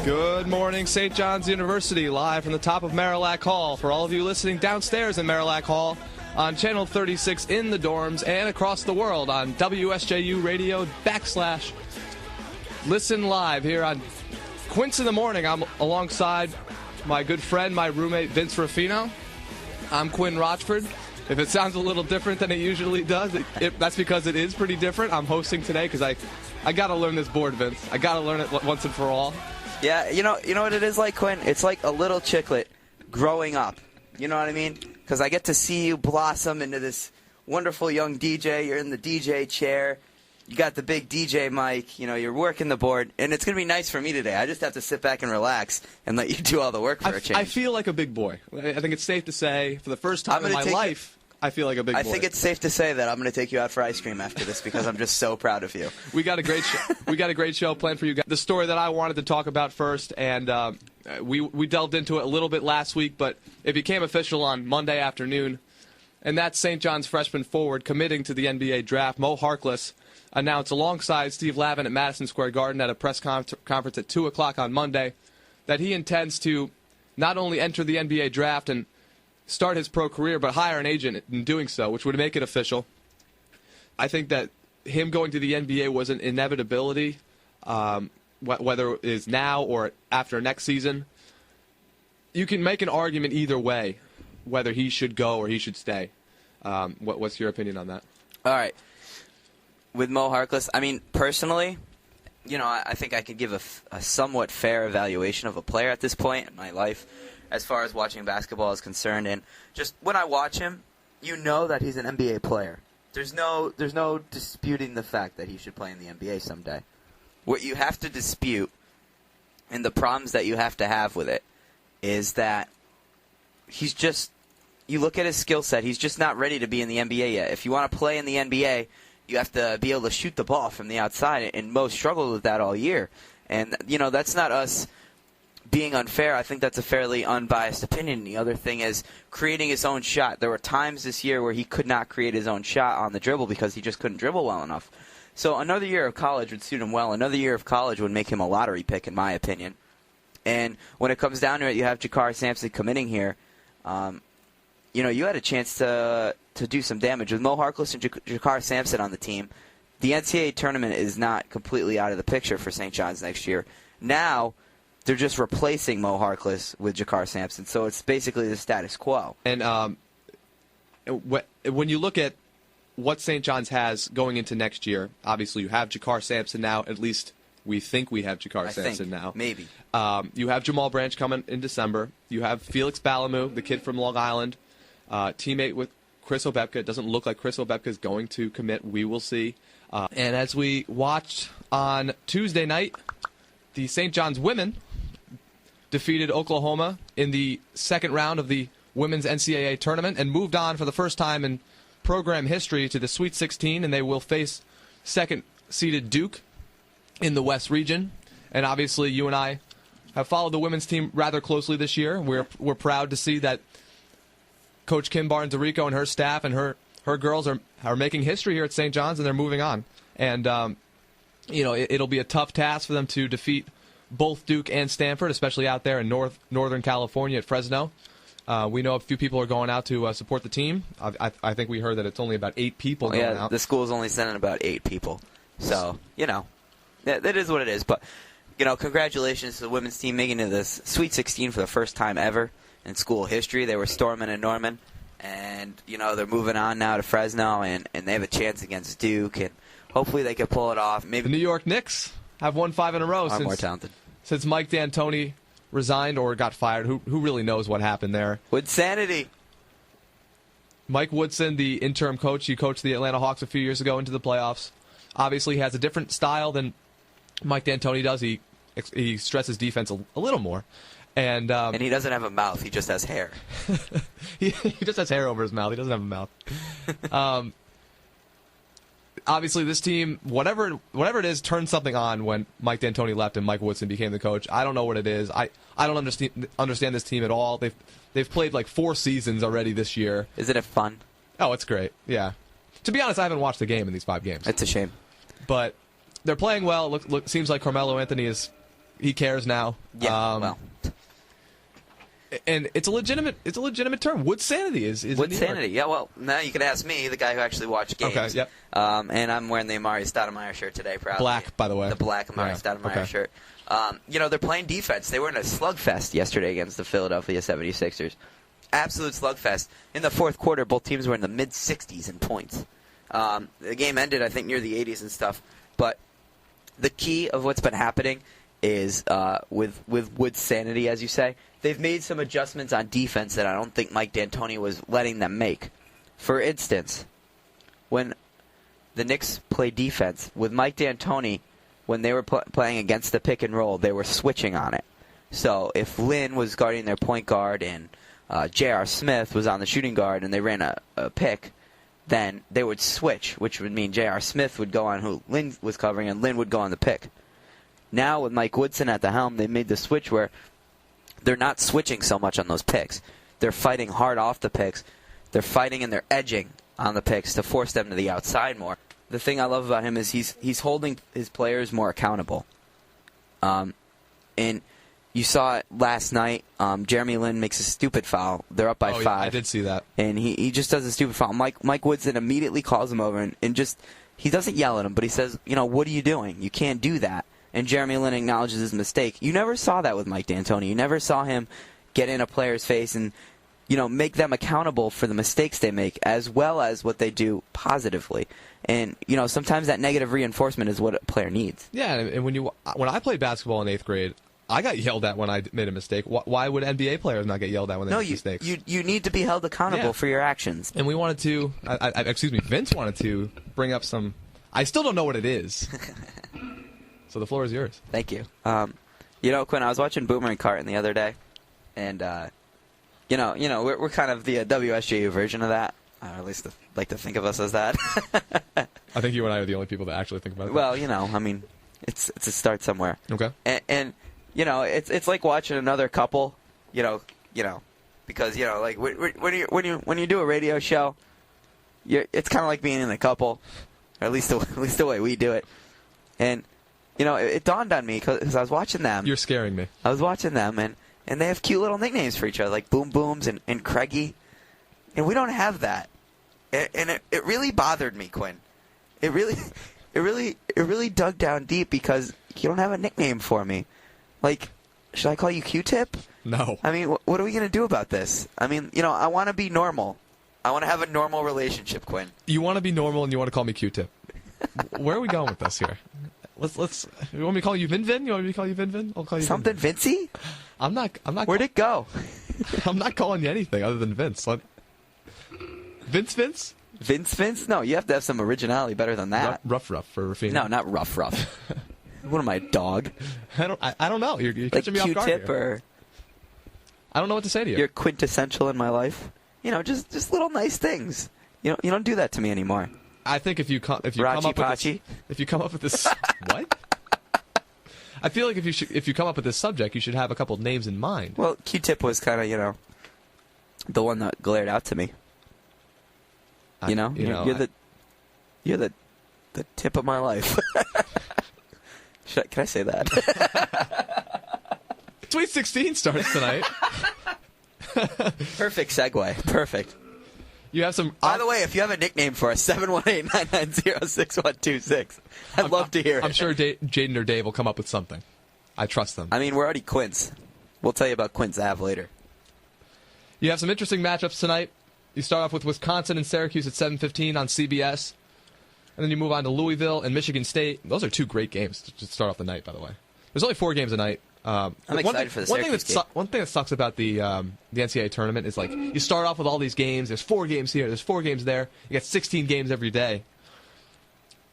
Good morning, St. John's University, live from the top of Marillac Hall. For all of you listening downstairs in Marillac Hall, on Channel 36 in the dorms, and across the world on WSJU Radio / listen live here on Quince in the Morning. I'm alongside my good friend, my roommate, Vince Ruffino. I'm Quinn Rochford. If it sounds a little different than it usually does, that's because it is pretty different. I'm hosting today because I got to learn this board, Vince. I got to learn it once and for all. Yeah, you know what it is like, Quinn? It's like a little chicklet growing up. You know what I mean? Because I get to see you blossom into this wonderful young DJ. You're in the DJ chair. You got the big DJ mic. You know, you're working the board. And it's going to be nice for me today. I just have to sit back and relax and let you do all the work for a change. I feel like a big boy. I think it's safe to say, for the first time in my life, I feel like a big boy. I think it's safe to say that I'm going to take you out for ice cream after this because I'm just so proud of you. We got a great show. We got a great show planned for you guys. The story that I wanted to talk about first, and we delved into it a little bit last week, but it became official on Monday afternoon, and that's St. John's freshman forward committing to the NBA draft. Mo Harkless announced alongside Steve Lavin at Madison Square Garden at a press conference at 2 o'clock on Monday that he intends to not only enter the NBA draft and start his pro career, but hire an agent in doing so, which would make it official. I think that him going to the NBA was an inevitability, whether it is now or after next season. You can make an argument either way, whether he should go or he should stay. What's your opinion on that? All right. With Mo Harkless, I mean, personally, I think I could give a somewhat fair evaluation of a player at this point in my life as far as watching basketball is concerned. And just when I watch him, you know that he's an NBA player. There's no disputing the fact that he should play in the NBA someday. What you have to dispute and the problems that you have to have with it is that he's just, you look at his skill set, he's just not ready to be in the NBA yet. If you want to play in the NBA, you have to be able to shoot the ball from the outside, and Mo struggled with that all year. And, that's not us being unfair. I think that's a fairly unbiased opinion. The other thing is creating his own shot. There were times this year where he could not create his own shot on the dribble because he just couldn't dribble well enough. So another year of college would suit him well. Another year of college would make him a lottery pick, in my opinion. And when it comes down to it, you have Jakar Sampson committing here. You had a chance to do some damage. With Mo Harkless and Jakar Sampson on the team, the NCAA tournament is not completely out of the picture for St. John's next year. Now, they're just replacing Mo Harkless with Jakar Sampson, so it's basically the status quo. And when you look at what St. John's has going into next year, obviously you have Jakar Sampson now. At least we think we have Jakar Sampson now. Maybe. You have Jamal Branch coming in December. You have Felix Balamu, the kid from Long Island, teammate with Chris Obepka. It doesn't look like Chris Obepka is going to commit. We will see. And as we watched on Tuesday night, the St. John's women defeated Oklahoma in the second round of the women's NCAA tournament and moved on for the first time in program history to the Sweet 16, and they will face second-seeded Duke in the West region. And obviously you and I have followed the women's team rather closely this year. We're proud to see that Coach Kim Barnes-Dorico and her staff and her girls are making history here at St. John's, and they're moving on. And, it'll be a tough task for them to defeat both Duke and Stanford, especially out there in Northern California at Fresno. We know a few people are going out to support the team. I think we heard that it's only about 8 people going out. The school's only sending about 8 people. So, that is what it is. But, congratulations to the women's team making it to this Sweet 16 for the first time ever in school history. They were Storman and Norman. And, they're moving on now to Fresno, and they have a chance against Duke. And hopefully they can pull it off. Maybe the New York Knicks have won 5 in a row more talented. Since Mike D'Antoni resigned or got fired. Who really knows what happened there? Woodsanity. Mike Woodson, the interim coach, he coached the Atlanta Hawks a few years ago into the playoffs. Obviously, he has a different style than Mike D'Antoni does. He stresses defense a little more. And he doesn't have a mouth. He just has hair. he just has hair over his mouth. He doesn't have a mouth. Obviously, this team, whatever it is, turned something on when Mike D'Antoni left and Mike Woodson became the coach. I don't know what it is. I don't understand this team at all. They've played like 4 seasons already this year. Isn't it fun? Oh, it's great. Yeah. To be honest, I haven't watched the game in these 5 games. It's a shame. But they're playing well. Seems like Carmelo Anthony is he cares now. Yeah, well. And it's a legitimate term. Wood sanity is Wood sanity. Yeah, well, now you could ask me, the guy who actually watched games. Okay, yep. And I'm wearing the Amari Stoudemire shirt today, proudly. Black, by the way. The black Amari Stoudemire shirt. They're playing defense. They were in a slugfest yesterday against the Philadelphia 76ers. Absolute slugfest. In the fourth quarter, both teams were in the mid-60s in points. The game ended, I think, near the 80s and stuff. But the key of what's been happening is with Wood's sanity, as you say, they've made some adjustments on defense that I don't think Mike D'Antoni was letting them make. For instance, when the Knicks play defense, with Mike D'Antoni, when they were playing against the pick and roll, they were switching on it. So if Lynn was guarding their point guard and J.R. Smith was on the shooting guard and they ran a pick, then they would switch, which would mean J.R. Smith would go on who Lynn was covering and Lynn would go on the pick. Now with Mike Woodson at the helm, they made the switch where they're not switching so much on those picks. They're fighting hard off the picks. They're fighting and they're edging on the picks to force them to the outside more. The thing I love about him is he's holding his players more accountable. And you saw it last night. Jeremy Lin makes a stupid foul. They're up by 5. Yeah, I did see that. And he just does a stupid foul. Mike Woodson immediately calls him over and just he doesn't yell at him, but he says, what are you doing? You can't do that. And Jeremy Lin acknowledges his mistake. You never saw that with Mike D'Antoni. You never saw him get in a player's face and make them accountable for the mistakes they make as well as what they do positively. And sometimes that negative reinforcement is what a player needs. Yeah, and when I played basketball in 8th grade, I got yelled at when I made a mistake. Why would NBA players not get yelled at when they make mistakes? You need to be held accountable for your actions. And we wanted to, Vince wanted to bring up some. I still don't know what it is. So the floor is yours. Thank you. Quinn, I was watching Boomer and Carton the other day, and we're kind of the WSJU version of that. At least like to think of us as that. I think you and I are the only people that actually think about it. Well, it's a start somewhere. Okay. And it's like watching another couple. Because like when you do a radio show, it's kind of like being in a couple, or at least the way we do it, and. It dawned on me because I was watching them. You're scaring me. I was watching them, and they have cute little nicknames for each other, like Boom Booms and Craigie. And we don't have that. And it really bothered me, Quinn. It really dug down deep because you don't have a nickname for me. Like, should I call you Q-Tip? No. I mean, what are we going to do about this? I mean, I want to be normal. I want to have a normal relationship, Quinn. You want to be normal and you want to call me Q-Tip. Where are we going with this here? Let's. You want me to call you Vin? You want me to call you Vin? I'll call you something Vin. Vincey. I'm not. Where'd it go? I'm not calling you anything other than Vince. Vince? Vince? No, you have to have some originality better than that. Rough for Rafino. No, not rough. What am I, dog? I don't know. You're catching me off guard Q-tip here. or I don't know what to say to you. You're quintessential in my life. Just little nice things. You don't do that to me anymore. I think if you come up with this what? I feel like if you come up with this subject, you should have a couple names in mind. Well, Q-Tip was kind of the one that glared out to me. You're the tip of my life. Can I say that? Sweet 16 starts tonight. Perfect segue. Perfect. You have some. By the way, if you have a nickname for us, 718-990-6126. I'd love to hear it. I'm sure Jaden or Dave will come up with something. I trust them. I mean, we're already Quince. We'll tell you about Quince Ave later. You have some interesting matchups tonight. You start off with Wisconsin and Syracuse at 7:15 on CBS. And then you move on to Louisville and Michigan State. Those are two great games to start off the night, by the way. There's only 4 games a night. I'm excited for the Syracuse game. One thing that sucks about the NCAA tournament is, like, you start off with all these games. There's 4 games here. There's 4 games there. You got 16 games every day.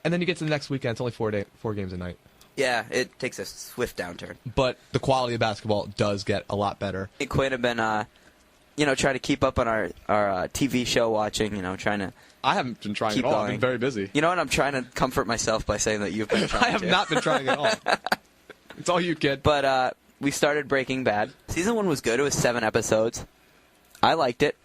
And then you get to the next weekend. It's only 4 games a night. Yeah, it takes a swift downturn. But the quality of basketball does get a lot better. Me and Quinn have been, trying to keep up on our TV show watching, trying to I haven't been trying at all. I've been very busy. You know what? I'm trying to comfort myself by saying that you've been trying I have not been trying at all. It's all you, kid. But we started Breaking Bad. Season 1 was good. It was 7 episodes. I liked it.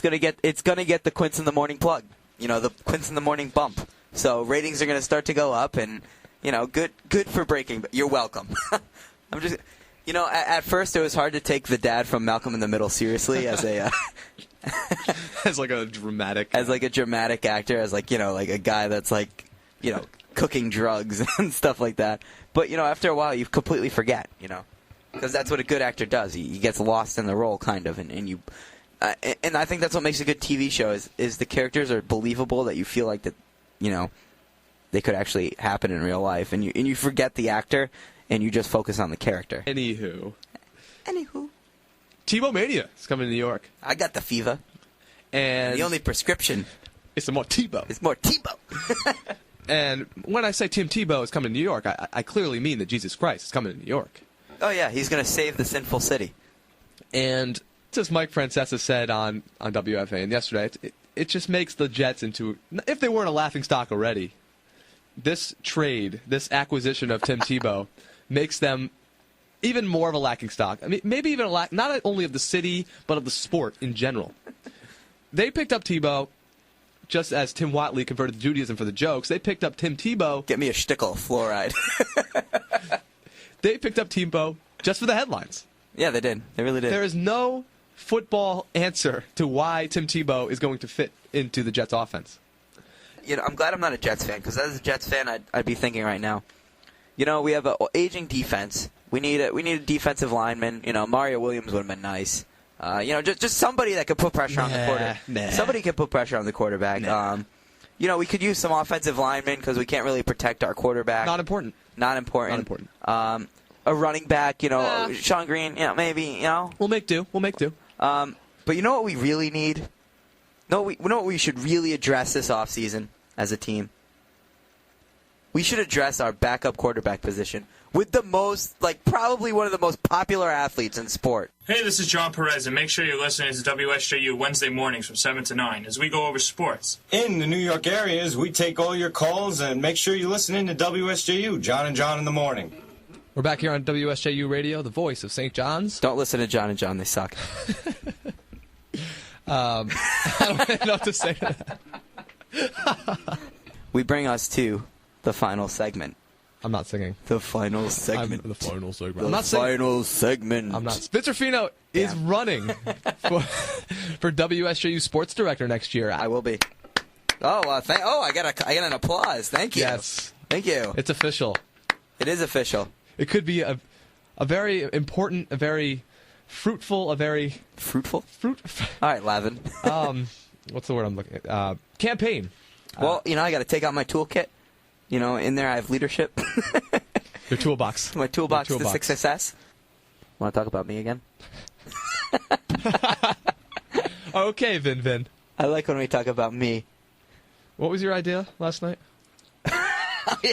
It's gonna get the Quince in the Morning plug. The Quince in the Morning bump. So ratings are gonna start to go up, and good for Breaking Bad. You're welcome. I'm just, at first it was hard to take the dad from Malcolm in the Middle seriously as a as like a dramatic actor, as like a guy that's like cooking drugs and stuff like that. But after a while you completely forget, because that's what a good actor does. He gets lost in the role kind of, and you. And I think that's what makes a good TV show is the characters are believable, that you feel like that they could actually happen in real life, and you forget the actor and you just focus on the character. Anywho, Tebow Mania is coming to New York. I got the fever, and the only prescription is some more Tebow. It's more Tebow. And when I say Tim Tebow is coming to New York, I clearly mean that Jesus Christ is coming to New York. Oh yeah, he's going to save the sinful city. And as Mike Francesa said on WFAN yesterday, it just makes the Jets into, if they weren't a laughingstock already, this trade, this acquisition of Tim Tebow makes them even more of a laughingstock. I mean, maybe even not only of the city, but of the sport in general. They picked up Tebow just as Tim Watley converted to Judaism for the jokes. They picked up Tim Tebow. Get me a shtickle, fluoride. They picked up Tebow just for the headlines. Yeah, they did. They really did. There is no football answer to why Tim Tebow is going to fit into the Jets offense. I'm glad I'm not a Jets fan, because as a Jets fan, I'd be thinking right now, we have an aging defense. We need a defensive lineman. Mario Williams would have been nice. Just somebody that could put pressure on the quarterback. Somebody could put pressure on the quarterback. We could use some offensive linemen because we can't really protect our quarterback. Not important. A running back, Sean Green, maybe, We'll make do. But you know what we really need? What we should really address this offseason as a team? We should address our backup quarterback position with the most, probably one of the most popular athletes in sport. Hey, this is John Perez, and make sure you're listening to WSJU Wednesday mornings from 7 to 9 as we go over sports. In the New York areas, we take all your calls, and make sure you listen in to WSJU, John and John in the morning. We're back here on WSJU Radio, the voice of St. John's. Don't listen to John and John, they suck. I don't really know what to say to that. We bring us to the final segment. I'm not singing. The final segment. The final segment. The I'm not singing. Final segment. I'm not. Spencer Fino is running for WSJU Sports Director next year. I will be. Oh, I got an applause. Thank you. Yes. Thank you. It's official. It is official. It could be a very important, a very fruitful, a very... Fruitful? All right, Lavin. What's the word I'm looking at? Campaign. Well, I got to take out my toolkit. In there I have leadership. Your toolbox. My toolbox to success. Want to talk about me again? Okay, Vin. I like when we talk about me. What was your idea last night? Yeah.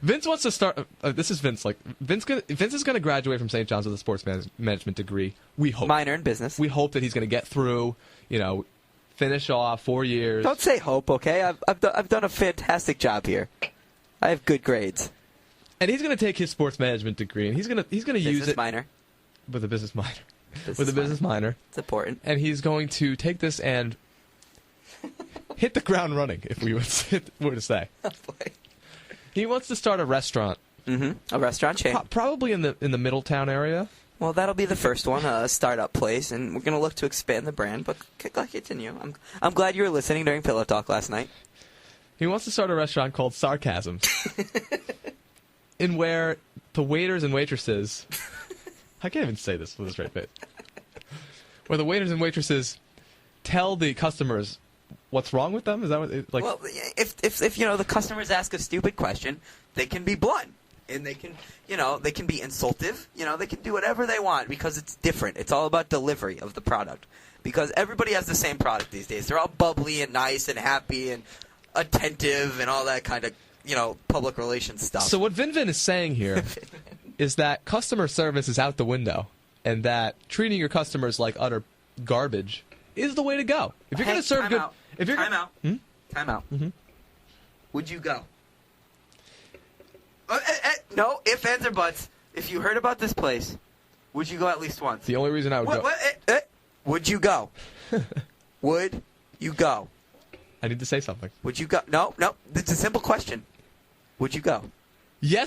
Vince wants to start. This is Vince. Vince is going to graduate from St. John's with a sports management degree. We hope. Minor in business. We hope that he's going to get through. Finish off 4 years. Don't say hope, okay? I've done a fantastic job here. I have good grades. And he's going to take his sports management degree and he's going to use it with a business minor. Business minor. It's important. And he's going to take this and hit the ground running, if we were to say. Oh boy. He wants to start a restaurant. Mm-hmm. A restaurant chain. Probably in the Middletown area. Well, that'll be the first one, a startup place, and we're going to look to expand the brand, but continue. I'm glad you were listening during Pillow Talk last night. He wants to start a restaurant called Sarcasm, in where the waiters and waitresses... I can't even say this with a straight face. Where the waiters and waitresses tell the customers what's wrong with them? Is that what... Well, if the customers ask a stupid question, they can be blunt. And they can be insultive. They can do whatever they want because it's different. It's all about delivery of the product. Because everybody has the same product these days. They're all bubbly and nice and happy and attentive and all that kind of, public relations stuff. So what Vin is saying here is that customer service is out the window and that treating your customers like utter garbage is the way to go. If you're going to serve good... Time out. Mm-hmm. Would you go? No, ifs, ands, or buts. If you heard about this place, would you go at least once? The only reason I would go... Would you go? Would you go? I need to say something. Would you go? No. It's a simple question. Would you go? Yes.